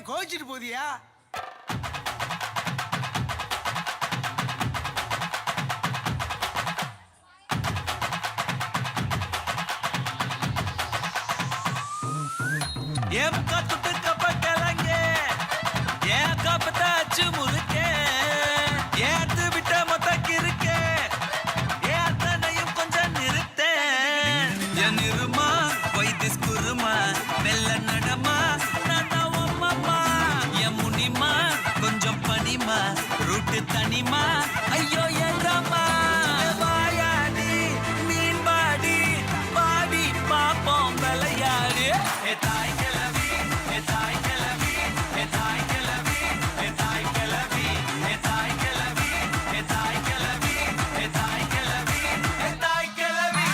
கோச்சிட்டு போதியா? ஏன் கத்துட்டு கப்ப கலங்க ஏன் கப்பத்தாச்சு முழுக்க ஏத்து விட்ட மொத்தக்கு இருக்க ஏன் அத்தனையும் கொஞ்சம் நிறுத்த என் இருமா வைத்திஸ் குருமா மெல்ல நடமா நான் அம்மா என் முனிமா கொஞ்சம் பனிமா ரூட்டு தனிமா ஐயோ என்றமா வாயாடி மீன் பாடி பாடி பாப்போம் விளையாடு தாய் கிளவி தாய் கிளவி தாய் கிளவி தாய் கிளவி தாய் கிளவி தாய் கிளவி தாய் கிளவி தாய் கிளவி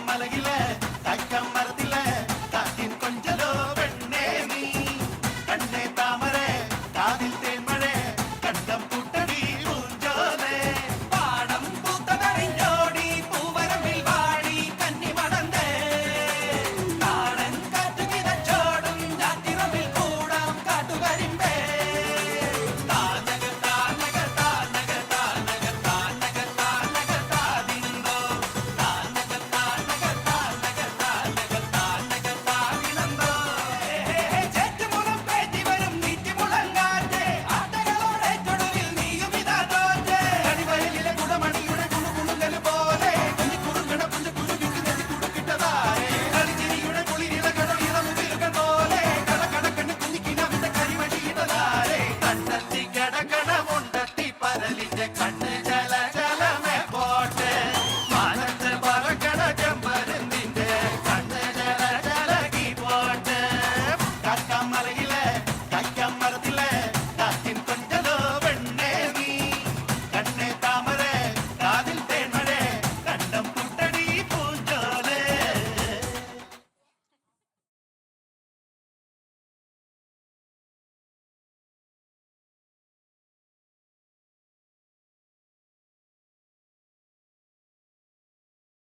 மலையில